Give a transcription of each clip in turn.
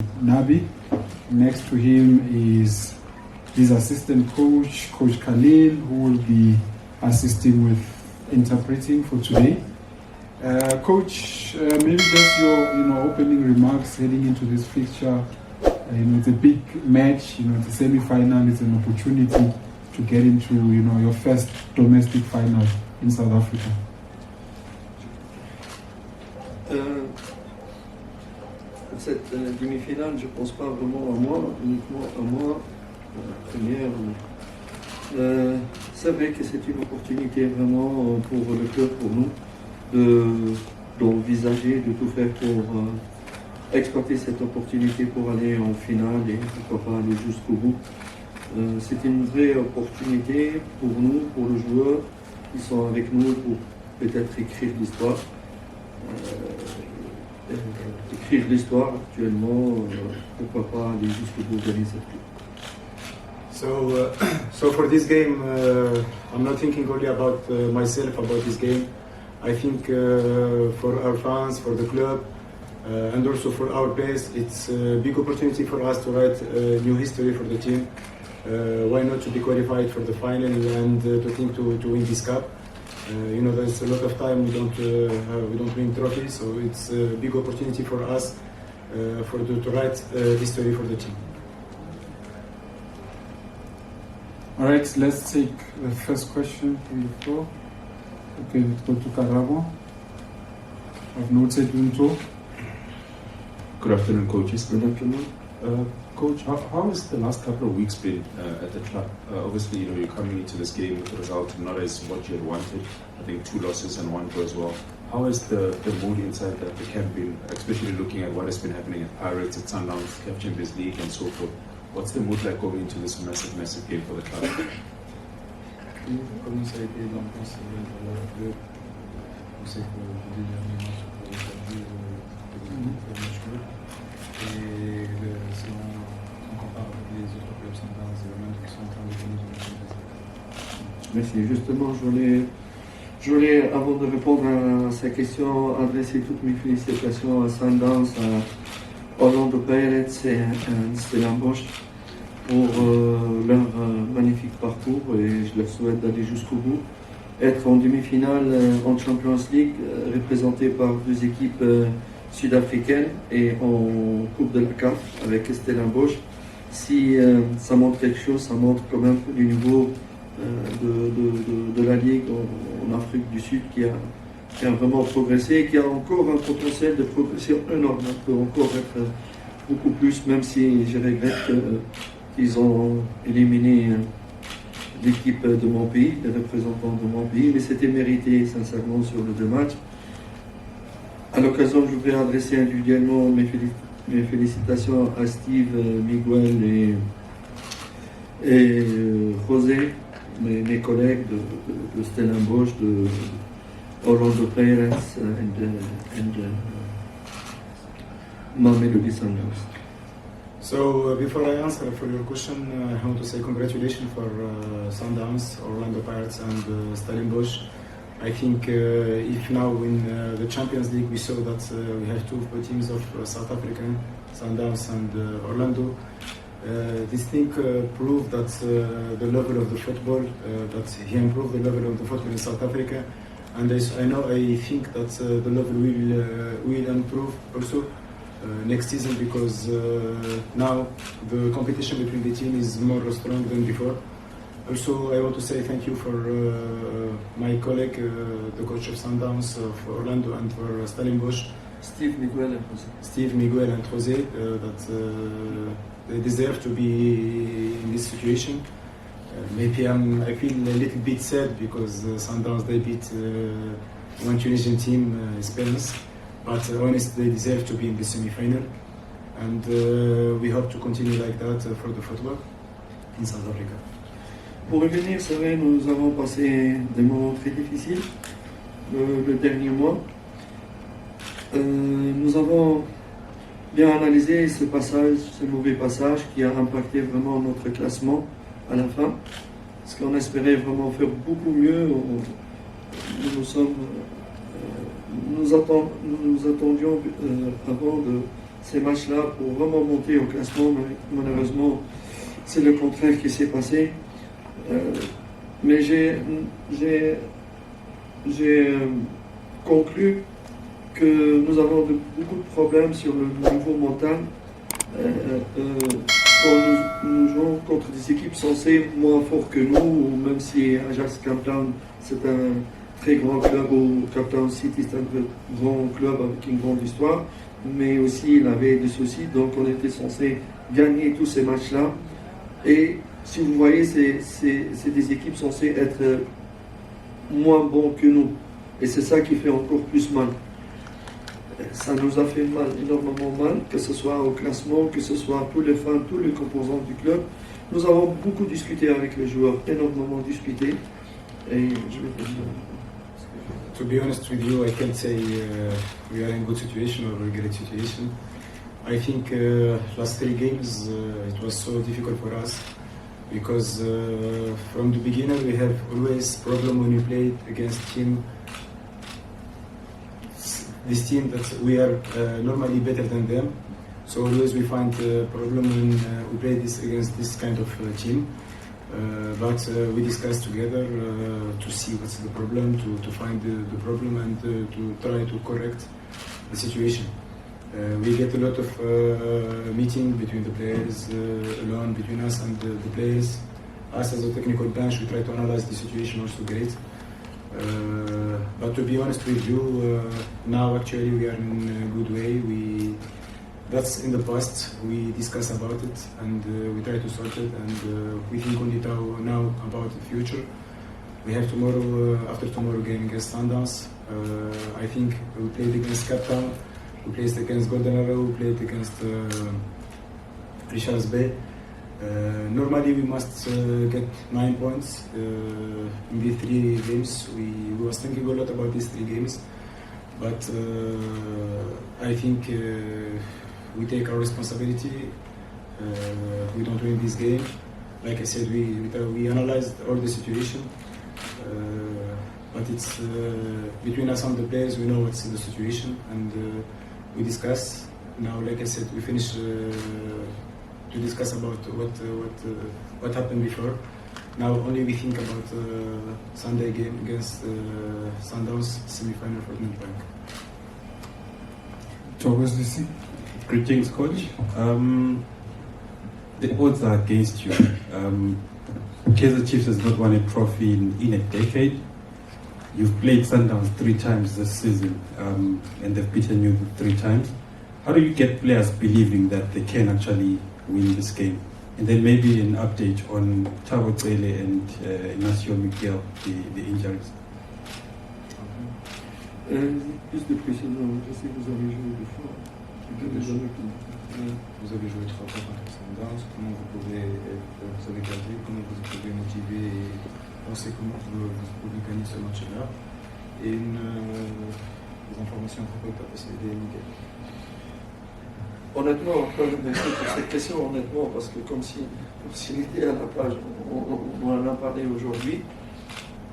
Nabi. Next to him is his assistant coach, Coach Khalil, who will be assisting with interpreting for today. Coach, maybe just your opening remarks heading into this fixture. It's a big match. It's a semi-final. It's an opportunity to get into your first domestic final in South Africa. Cette demi-finale, je ne pense pas vraiment à moi, uniquement à moi, première. C'est vrai que c'est une opportunité vraiment pour le club, pour nous, d'envisager, de tout faire pour exploiter cette opportunité pour aller en finale et pourquoi pas aller jusqu'au bout. C'est une vraie opportunité pour nous, pour les joueurs qui sont avec nous pour peut-être écrire l'histoire. Écrire l'histoire actuellement, pourquoi pas aller jusqu'au bout gagner cette coupe. So for this game, I'm not thinking only about myself, about this game. I think for our fans, for the club, and also for our players, it's a big opportunity for us to write new history for the team. Why not to be qualified for the final and to think to win this cup? There's a lot of time we don't win trophies, so it's a big opportunity for us to write history for the team. All right, let's take the first question from the floor. Okay, let's go to Karabo. I've noted Unto. Good afternoon, coaches. Good afternoon. Coach, how has the last couple of weeks been at the club? Obviously, you're coming into this game with a result not as what you had wanted. I think 2 losses and 1 draw as well. How has the mood inside the camp been, especially looking at what has been happening at Pirates, at Sundowns, CAF Champions League and so forth? What's the mood like going into this massive game for the club? Comment ça a été l'ambiance dans le club? On sait que les derniers matchs ont été perdus le match club. Et si on compare avec les autres clubs Sundowns, c'est vraiment qui sont en train de gagner dans le championnat. Merci. Justement, je voulais, avant de répondre à sa question, adresser toutes mes félicitations à Sundowns, à Orlando Pirates et à Stellenbosch pour leur magnifique parcours et je leur souhaite d'aller jusqu'au bout. Être en demi-finale en Champions League, représenté par 2 équipes sud-africaine et en Coupe de la CAF avec Stellenbosch. Si ça montre quelque chose, ça montre quand même du niveau de la Ligue en Afrique du Sud qui a vraiment progressé et qui a encore un potentiel de progression énorme. On peut encore être beaucoup plus, même si je regrette qu'ils ont éliminé l'équipe de mon pays, les représentants de mon pays, mais c'était mérité sincèrement sur les 2 matchs. À l'occasion, je voudrais adresser individuellement mes félicitations à Steve, Miguel et José, mes collègues de Stellenbosch, de Orlando Pirates et Mamelodi Sundowns. So before I answer for your question, I want to say congratulations for Sundowns, Orlando Pirates and Stellenbosch. I think if now in the Champions League we saw that we have 2 teams of South Africa, Sundowns and Orlando, this thing proved that the level of the football, that he improved the level of the football in South Africa, and I think that the level will improve also next season because now the competition between the team is more strong than before. Also, I want to say thank you for my colleague, the coach of Sundowns, of Orlando and for Stellenbosch. Steve, Miguel and Jose, that they deserve to be in this situation. Maybe I feel a little bit sad because Sundowns, they beat one Tunisian team, Spanish, but honestly they deserve to be in the semi-final. And we hope to continue like that for the football in South Africa. Pour revenir, c'est vrai, nous avons passé des moments très difficiles le dernier mois. Nous avons bien analysé ce mauvais passage qui a impacté vraiment notre classement à la fin. Parce qu'on espérait vraiment faire beaucoup mieux. Nous attendions avant de ces matchs-là pour vraiment monter au classement, mais malheureusement, c'est le contraire qui s'est passé. Mais j'ai conclu que nous avons beaucoup de problèmes sur le niveau mental quand nous jouons contre des équipes censées moins fortes que nous, ou même si Ajax Cape Town c'est un très grand club, ou Cape Town City c'est un grand club avec une grande histoire, mais aussi il avait des soucis, donc on était censé gagner tous ces matchs-là. Et si vous voyez, c'est des équipes censées être moins bons que nous. Et c'est ça qui fait encore plus mal. Ça nous a fait mal, énormément mal, que ce soit au classement, que ce soit tous les fans, tous les composants du club. Nous avons beaucoup discuté avec les joueurs, énormément discuté. Et je vais To be honest with you, I can't say we are in good situation or a great situation. I think last 3 games it was so difficult for us because from the beginning we have always problem when we played against this team that we are normally better than them. So always we find problem when we play against this kind of team. But we discussed together to see what's the problem, to find the problem and to try to correct the situation. We get a lot of meeting between the players, alone between us and the players. Us as a technical bench, we try to analyze the situation also great. But to be honest with you, now actually we are in a good way. That's in the past. We discuss about it and we try to sort it, and we think only now about the future. We have tomorrow, after tomorrow game against Sundowns. I think we played against Cape Town, we played against Golden Arrow, we played against Richards Bay. Normally we must get 9 points in these 3 games. We was thinking a lot about these 3 games, but I think we take our responsibility. We don't win this game. Like I said, we analyzed all the situation, but it's between us and the players. We know what's the situation, and we discuss. Now, like I said, we finish to discuss about what happened before. Now only we think about Sunday game against Sundowns, semi-final for Nedbank. Thomas DC. Greetings, coach. The odds are against you. Kaizer Chiefs has not won a trophy in a decade. You've played Sundowns 3 times this season, and they've beaten you 3 times. How do you get players believing that they can actually win this game? And then maybe an update on Thabo Cele and Ignacio Miguel, the injuries. Plus de précision, je sais que vous avez joué 2 fois. Vous avez joué 3 fois contre Sundowns. Comment vous avez perdu? Comment vous pouvez motiver et penser comment vous pouvez gagner ce match-là? Et des informations à propos de Thabo Cele et Miguel. Honnêtement, merci pour cette question, honnêtement, parce que comme s'il était à la plage, on en a parlé aujourd'hui,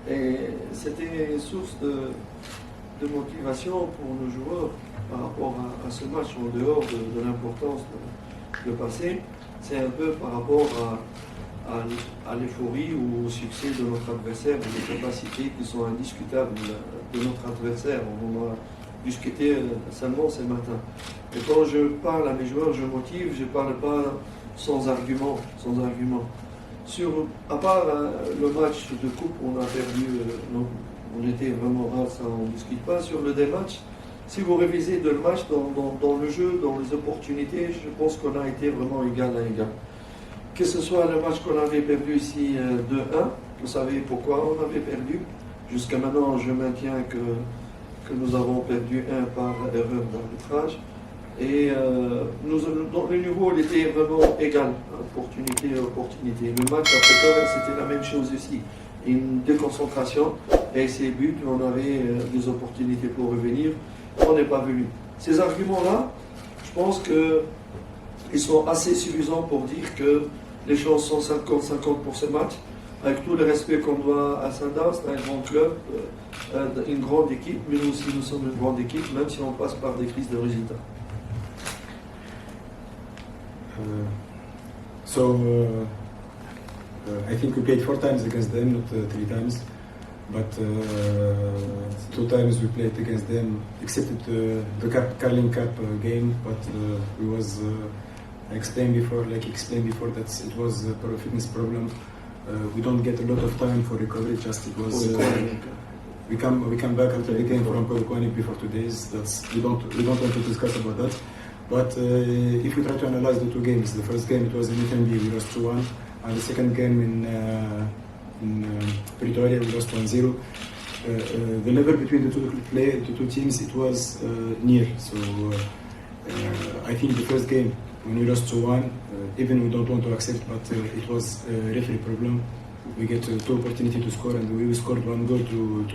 et c'était une source de motivation pour nos joueurs par rapport à ce match, en dehors de l'importance de le passé. C'est un peu par rapport à l'euphorie ou au succès de notre adversaire, des capacités qui sont indiscutables de notre adversaire. On a discuté seulement ce matin. Et quand je parle à mes joueurs, je motive, je ne parle pas sans argument. À part le match de coupe, on a perdu, on était vraiment rare, ça on ne discute pas. Sur le des matchs, si vous révisez le match dans le jeu, dans les opportunités, je pense qu'on a été vraiment égal à égal. Que ce soit le match qu'on avait perdu ici 2-1, vous savez pourquoi on avait perdu. Jusqu'à maintenant, je maintiens que nous avons perdu 1 par erreur d'arbitrage. Et dans le niveau, il était vraiment égal, opportunité. Le match après Kaizer, c'était la même chose ici. Une déconcentration, et ces buts, on avait des opportunités pour revenir, on n'est pas venu. Ces arguments-là, je pense qu'ils sont assez suffisants pour dire que les chances sont 50-50 pour ce match. Avec tout le respect qu'on doit à Sundowns, c'est un grand club, une grande équipe, mais nous aussi nous sommes une grande équipe, même si on passe par des crises de résultats. I think we played 4 times against them, not 3 times. But 2 times we played against them, except the Carling Cup game. But we was I explained before that it was a fitness problem. We don't get a lot of time for recovery. Just it was we come back after the game from Polokwane before 2 days. We don't want to discuss about that. But if we try to analyze the 2 games, the first game it was in FNB, we lost 2-1, and the second game in Pretoria we lost 1-0. The level between the two teams it was near. So I think the first game when we lost 2-1, even we don't want to accept, but it was a referee problem. We get 2 opportunities to score, and we scored 1 goal to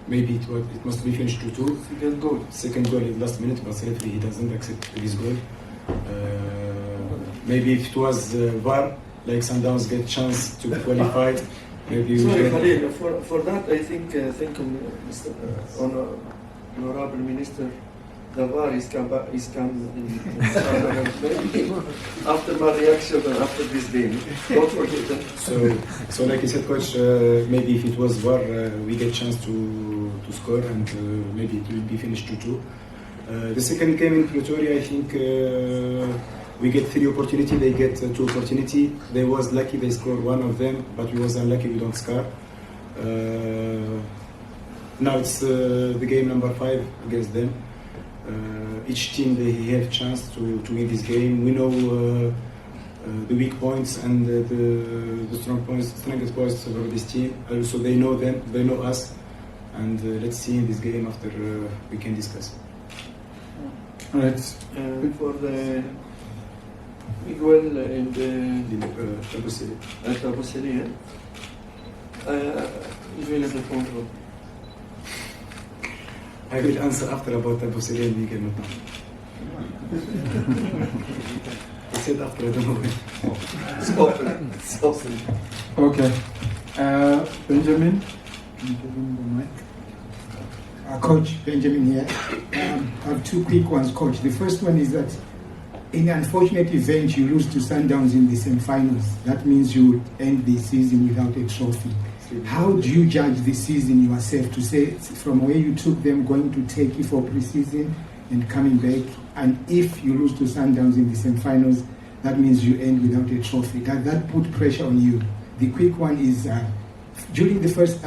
maybe it must be finished 2-2. Second goal in last minute, but referee he doesn't accept this goal. Maybe if it was VAR, like Sundowns get chance to qualify. Maybe sorry, Khalil, for that I think Mr. Honorable Minister, the VAR is come after my reaction and after this game. Don't forget that. So like you said, coach, maybe if it was VAR, we get chance to score, and maybe it will be finished 2-2. The second game in Pretoria, I think we get 3 opportunities, they get 2 opportunities. They was lucky they scored 1 of them, but we was unlucky we don't score. Now it's the game number 5 against them. Each team they have chance to win this game. We know the weak points and the strongest points of this team. So they know them, they know us, and let's see in this game after we can discuss. All right. For the Miguel and Taboseli, je vais les répondre. I will answer after about Taboseli and Miguel maintenant. I said after, I don't know. Stop. Okay. Benjamin, can you give him the mic? Coach Benjamin here. I have 2 quick ones, Coach. The first one is that in an unfortunate event you lose to Sundowns in the semi-finals. That means you would end the season without a trophy. How do you judge the season yourself to say from where you took them going to Turkey for pre-season and coming back, and if you lose to Sundowns in the semi-finals, that means you end without a trophy? Does that put pressure on you? The quick one is during the first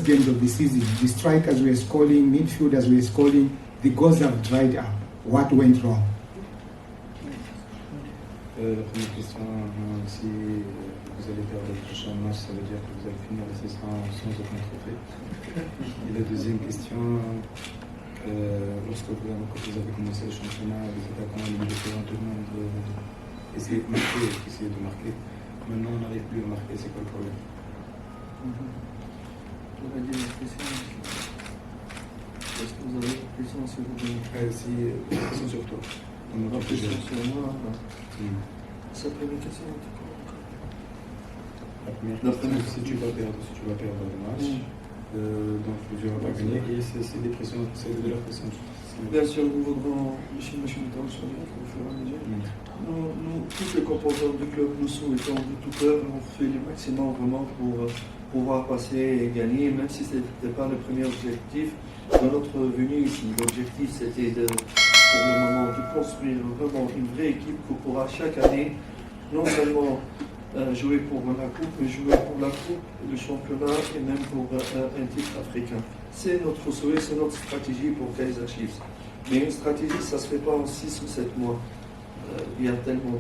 games of the season, the strikers were scoring, midfielders were scoring, the goals have dried up. What went wrong? La première question, si vous allez perdre le prochain match, ça veut dire que vous allez finir la saison sans aucun trophée. Et la deuxième question, lorsque vous avez commencé le championnat, les attaquants, les milieux de terrain, tout le monde essayait de marquer. Maintenant, on n'arrive plus à marquer, c'est quoi le problème? Est-ce que vous avez une pression sur vous? Si, pression sur toi. On aura plus de pression sur moi. C'est la première question. La première, si tu vas perdre le match, donc tu vas pas gagner, et c'est des pressions, c'est de la pression. Bien sûr, nous voudrons, monsieur Mittal, au fur et à mesure. Nous, tous les composants du club, nous souhaitons de tout cœur, on fait le maximum vraiment pour pouvoir passer et gagner, même si ce n'était pas le premier objectif de notre venue ici. L'objectif, c'était pour le moment de construire vraiment une vraie équipe qui pourra chaque année non seulement jouer pour la coupe, mais jouer pour la coupe, le championnat et même pour un titre africain. C'est notre souhait, c'est notre stratégie pour Kaizer Chiefs. Mais une stratégie, ça ne se fait pas en 6 ou 7 mois. Il y a tellement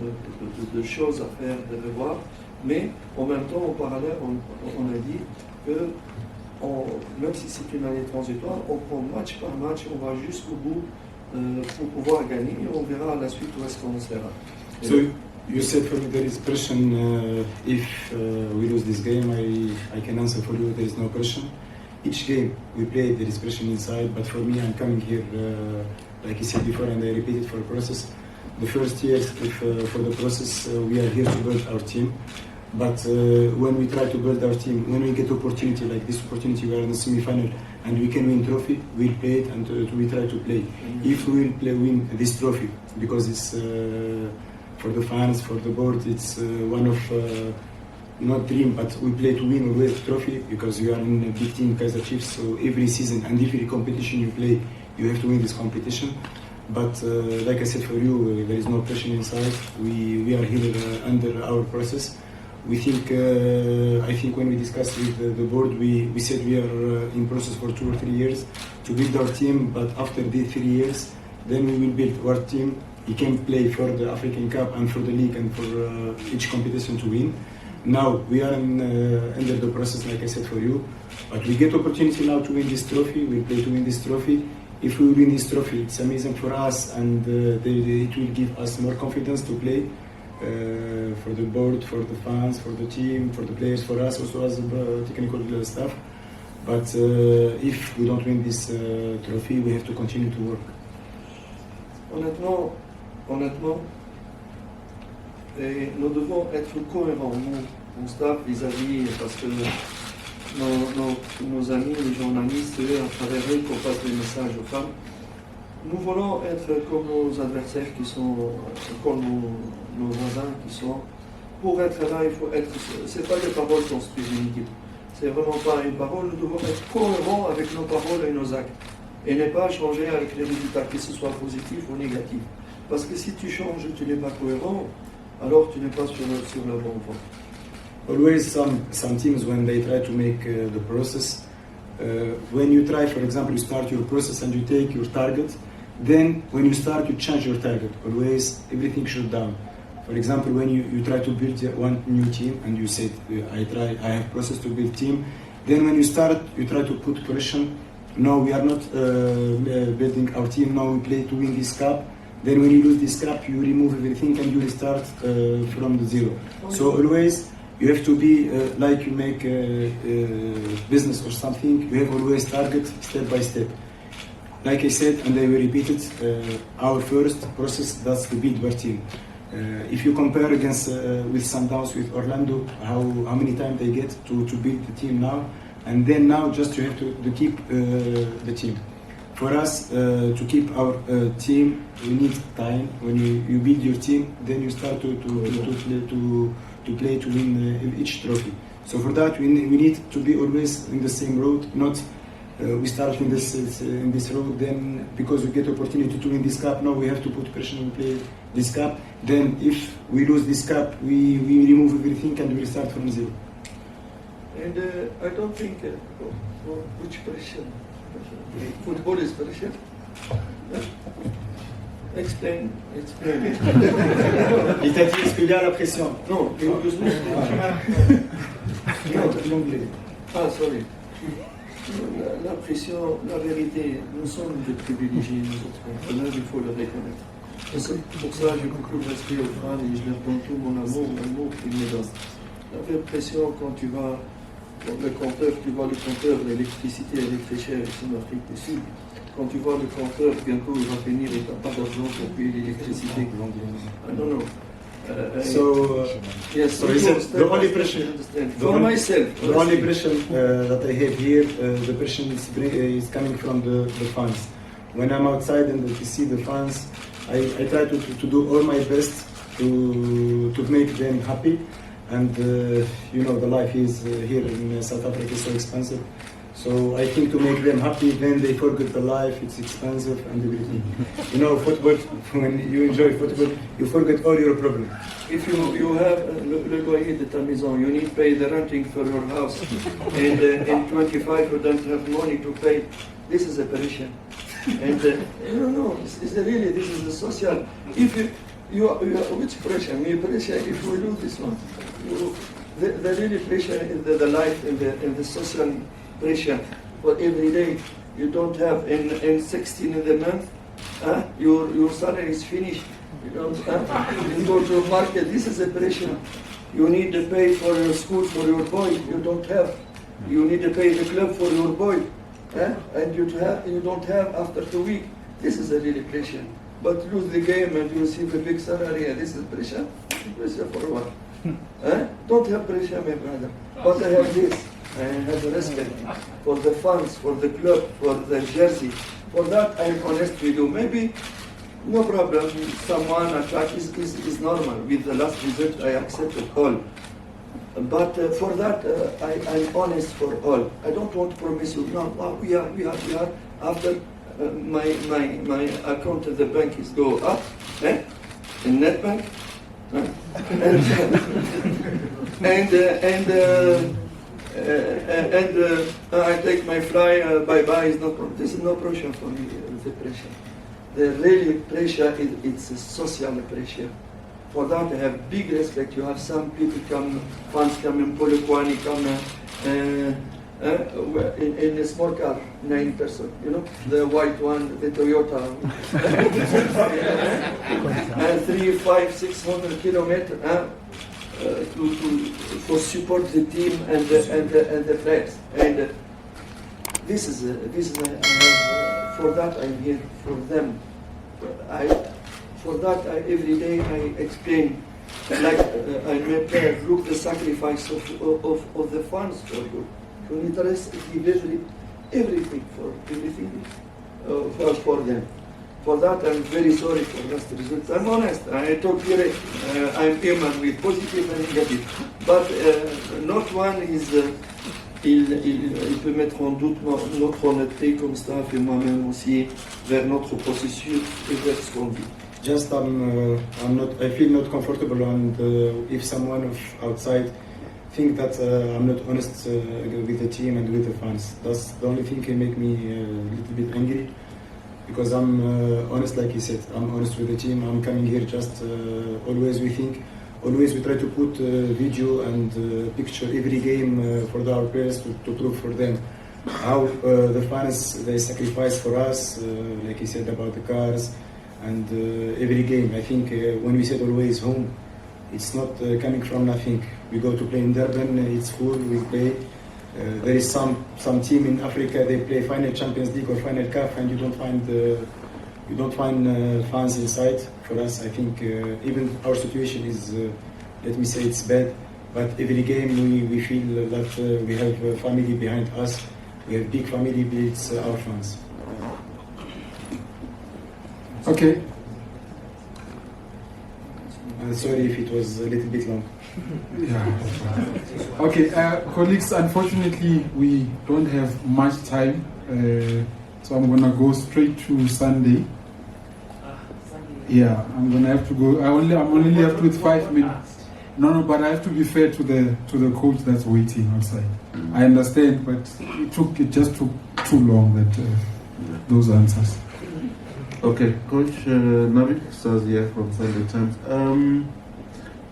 de choses à faire, de revoir. Mais en même temps, en parallèle, on a dit que même si c'est une année transitoire, on prend match par match, on va jusqu'au bout pour pouvoir gagner et on verra à la suite où est-ce qu'on sera. So you said for me there is pressure. If we lose this game, I can answer for you. There is no pressure. Each game we play, there is pressure inside. But for me, I'm coming here, like I said before, and I repeat it for the process. The first year, for the process, we are here to build our team. But when we try to build our team, when we get opportunity like this opportunity, we are in the semi-final and we can win trophy, we'll play it and we try to play. If we will win this trophy, because it's for the fans, for the board. It's one of not dream, but we play to win always trophy because we are in a big team, Kaizer Chiefs. So every season and every competition you play, you have to win this competition. But like I said, for you, there is no pressure inside. We are here under our process. We think, I think when we discussed with the board, we said we are in process for 2 or 3 years to build our team. But after these 3 years, then we will build our team. He can play for the African Cup and for the league and for each competition to win. Now we are under the process, like I said, for you. But we get opportunity now to win this trophy. We play to win this trophy. If we win this trophy, it's amazing for us, and it will give us more confidence to play for the board, for the fans, for the team, for the players, for us also as technical staff. But if we don't win this trophy, we have to continue to work. Honnêtement, et nous devons être cohérents, nous, mon staff, vis-à-vis, parce que nos amis, les journalistes, c'est à travers eux qu'on passe les messages aux femmes. Nous voulons être comme nos adversaires qui sont, comme nos voisins qui sont. Pour être là, il faut être. C'est pas des paroles construisent une équipe. C'est vraiment pas une parole. Nous devons être cohérents avec nos paroles et nos actes. Et ne pas changer avec les résultats, que ce soit positif ou négatif. Parce que si tu changes et tu n'es pas cohérent, alors tu n'es pas sur le bon voie. Always some teams, when they try to make the process, when you try, for example, you start your process and you take your target, then when you start, you change your target. Always everything shut down. For example, when you try to build one new team and you said, I have process to build team, then when you start, you try to put pressure. No, we are not building our team, now we play to win this cup. Then when you lose this cup, you remove everything and you restart from the zero. So always, you have to be like you make business or something, you have always target step by step. Like I said, and I will repeat it, our first process, that's to build our team. If you compare against with Sundowns, with Orlando, how many times they get to build the team now, and then now just you have to keep the team. For us to keep our team, we need time. When you build your team, then you start to play to win each trophy. So for that, we need to be always in the same road. Not we start in this road, then because we get opportunity to win this cup, now we have to put pressure and play this cup. Then if we lose this cup, we remove everything and we start from zero. And I don't think which pressure. Football is pressure. Explain. Il t'a dit, est-ce qu'il y a la pression? Non, l'anglais. Ah, sorry. La pression, la vérité, nous sommes des privilégiés, nous autres entraîneurs, il faut le reconnaître. Pour ça, j'ai beaucoup de respect aux fans et je leur donne tout mon amour qu'ils me donnent. La vraie pression, quand tu vas dans le compteur, tu vois le compteur, l'électricité, elle est très chère ici en Afrique du Sud. Quand tu vois le compteur, bientôt il va finir et tu n'as pas d'argent pour payer l'électricité. Non. Yes, so the only pressure, for myself. The only pressure that I have here, the pressure is coming from the fans. When I'm outside and I see the fans, I try to do all my best to make them happy. And you know, the life is here in South Africa is so expensive. So I think to make them happy, then they forget the life, it's expensive and everything. You know, football, when you enjoy football, you forget all your problems. If you have le loyer de ta maison, you need to pay the renting for your house, and in 25 you don't have money to pay, this is a pressure. And no, this is a social. If you which pressure? Me pressure if we lose this one. The really pressure is the life and the social pressure for every day. You don't have in 16 in the month, your salary is finished. You don't you go to a market. This is a pressure. You need to pay for your school for your boy. You don't have. You need to pay the club for your boy, and you don't have after 2 weeks. This is a really pressure. But lose the game and you receive a big salary. This is pressure. Pressure for what? Don't have pressure, my brother. But I have this. I have respect for the fans, for the club, for the jersey. For that, I am honest with you. Maybe No problem. Someone attack is normal. With the last result, I accept it all. But for that, I'm honest for all. I don't want to promise you. No, we are. After my account at the bank is go up, in Nedbank, and I take my fly. Bye. Is no problem. This is no pressure for me. The pressure. The really pressure is it's a social pressure. For that, I have big respect. You have some people come, fans come in Polokwane, come in a small car, 9 person, the white one, the Toyota, 300, 500, 600 kilometers for support the team and the players. And this is for that I'm here for them. For that, every day I explain, like I make look the sacrifice of the fans for you. You need to give everything for them. For that, I'm very sorry for last results. I'm honest. I talk here. I'm human with positive and negative. But not one is. Il peut mettre en doute notre honnêteté comme staff et moi-même aussi vers notre processus et vers ce qu'on vit. Just I feel not comfortable, and if someone of outside think that I'm not honest with the team and with the fans, that's the only thing can make me a little bit angry, because I'm honest, like you said. I'm honest with the team. I'm coming here just always we try to put video and picture every game for our players to prove for them how the fans they sacrifice for us, like you said about the cars and every game. I think when we said always home, it's not coming from nothing. We go to play in Durban, it's full, we play. There is some team in Africa, they play final Champions League or final CAF, and you don't find fans inside. For us, I think even our situation is, let me say, it's bad. But every game we feel that we have a family behind us. We have big family, it's our fans. Okay. Sorry if it was a little bit long. Yeah. Okay, colleagues, unfortunately we don't have much time, so I'm gonna go straight to Sunday. Yeah, I'm gonna have to go. I'm only left with 5 minutes. No, but I have to be fair to the coach that's waiting outside. I understand, but it just took too long those answers. Okay, Coach Nabi Sazia from Sunday Times.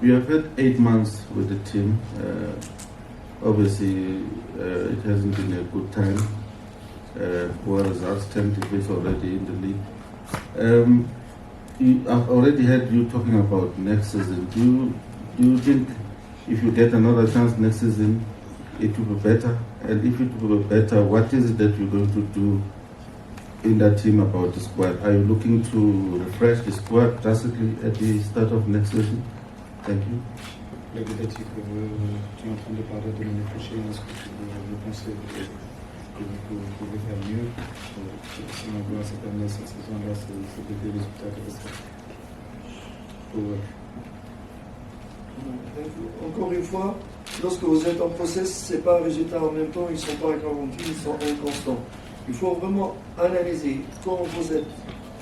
We have had 8 months with the team. Obviously, it hasn't been a good time. Poor results, 10 defeats already in the league. I've already heard you talking about next season. Do you think if you get another chance next season, it will be better? And if it will be better, what is it that you're going to do in that team about the squad? Are you looking to refresh the squad drastically at the start of next season? Thank you. Peut-être que tu es en train de parler de l'année prochaine. Est-ce que tu penses que vous pouvez faire mieux si on voit cette année, cette saison-là, c'est des résultats catastrophiques? Encore une fois, lorsque vous êtes en process, ce n'est pas un résultat en même temps, ils ne sont pas garantis, ils sont inconstants. Il faut vraiment analyser quand vous êtes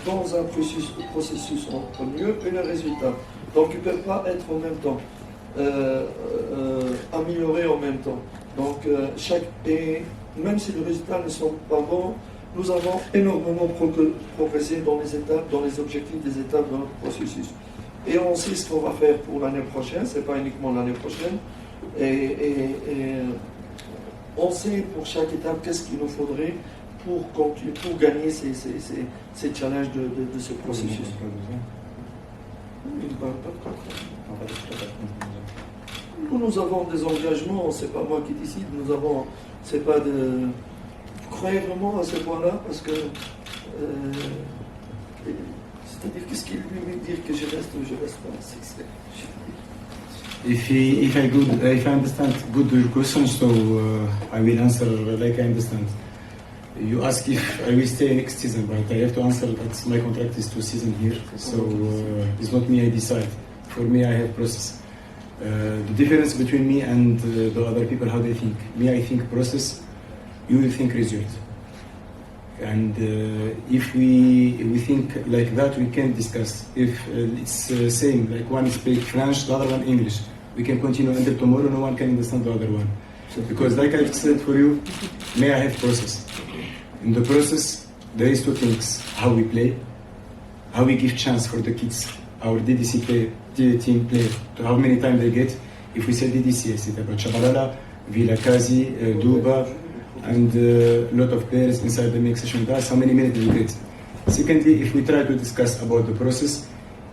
dans un processus entre mieux et le résultat. Donc ils ne peuvent pas être en même temps, améliorés en même temps. Donc et même si les résultats ne sont pas bons, nous avons énormément progressé dans les étapes, dans les objectifs des étapes de notre processus. Et on sait ce qu'on va faire pour l'année prochaine, ce n'est pas uniquement l'année prochaine. Et on sait pour chaque étape qu'est-ce qu'il nous faudrait pour gagner ces challenges de ce processus. Nous avons des engagements, c'est pas moi qui décide, c'est pas de... Vous croyez vraiment à ce point-là, parce que... c'est-à-dire, qu'est-ce qu'il lui veut dire que je reste ou je reste pas? If I understand good your question, so I will answer like I understand. you ask if I will stay next season, right? I have to answer that my contract is 2 seasons here, so it's not me I decide. For me, I have process. The difference between me and the other people, how they think. Me, I think process. You will think result. And if we think like that, we can discuss. If it's same, like one speak French, the other one English, we can continue until tomorrow. No one can understand the other one. Because like I said for you, may I have process. In the process, there is 2 things: how we play, how we give chance for the kids, our DDC team player, to how many times they get. If we say DDC, c'est about Chabalala, Villa Kazi, Duba, and a lot of players inside the mix session. That's how many minutes we get. Secondly, if we try to discuss about the process,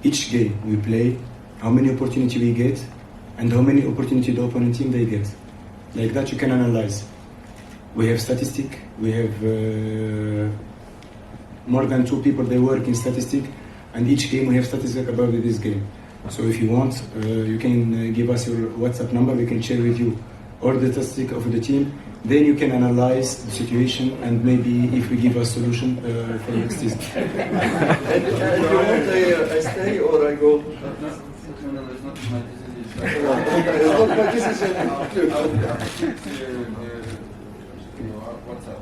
each game we play, how many opportunity we get, and how many opportunity the opponent team they get. Like that you can analyze. We have statistic, we have more than 2 people they work in statistic, and each game we have statistic about this game. So if you want, you can give us your WhatsApp number, we can share with you all the statistic of the team. Then you can analyze the situation, and maybe if we give a solution for next season. And you want I stay or I go? No, it's not my decision. It's not my decision. WhatsApp.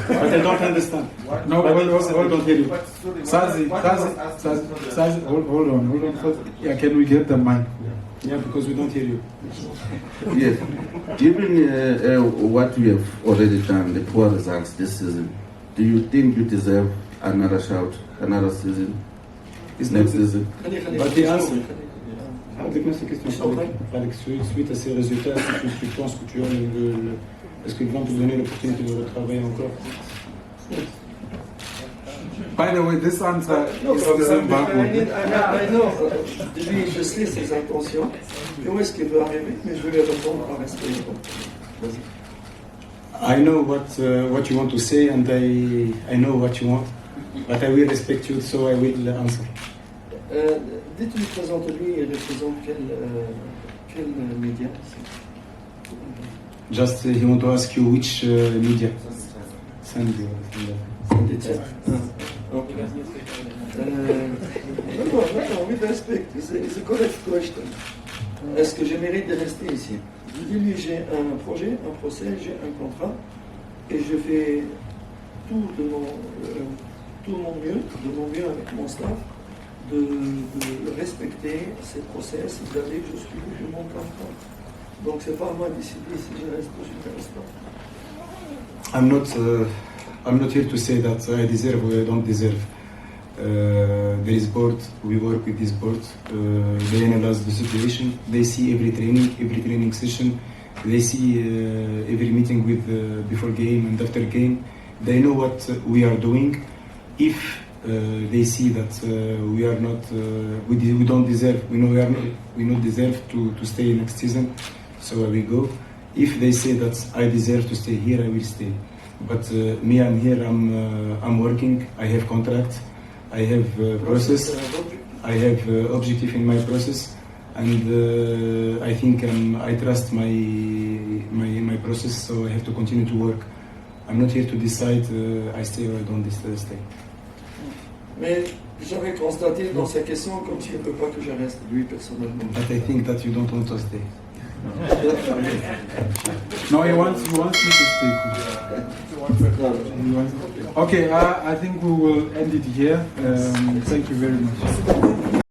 But I don't understand. No, But hold I don't hear you. Sazi, hold on first. Yeah, can we get the mic? Yeah, because we don't hear you. Yes. Given what we have already done, the poor results this season, do you think you deserve another shout, another season, next season? But the answer. Avec moi, c'est question. Alex, suite à ces résultats, est-ce que tu penses que tu as est-ce qu'ils vont te donner l'opportunité de retravailler encore? By the way, this answer No, is I Zimbabwe. know. Lui, je sais ses intentions. Et où est-ce qu'il veut arriver? Mais je vais lui répondre par respect. I know what you want to say, and I know what you want, but I will respect you, so I will answer. Dites-lui, présente-lui, il représente quel média? Just he want to ask you which media. Sandy. No, with respect, it's a correct question. Est-ce que je mérite de rester ici? Je dis lui, j'ai un projet, un procès, j'ai un contrat, et je fais tout de mon mieux avec mon staff, de respecter ces process, d'aller jusqu'au bout de mon contrat. Donc c'est pas à moi de décider si je reste ou je ne reste pas. I'm not here to say that I deserve or I don't deserve. There is board, we work with this board, they analyze the situation, they see every training session, they see every meeting with before game and after game, they know what we are doing. If they see that we are not, we don't deserve, we not deserve to stay next season, so I will go. If they say that I deserve to stay here, I will stay. But me, I'm here, I'm working, I have contract, I have process, I have objective in my process, and I think I trust my process, so I have to continue to work. I'm not here to decide I stay or I don't stay. Mais j'avais constaté dans sa question comme s'il ne veut pas que je reste, lui personnellement. But I think that you don't want to stay. No, he wants you to stay. Okay, I think we will end it here. Thank you very much.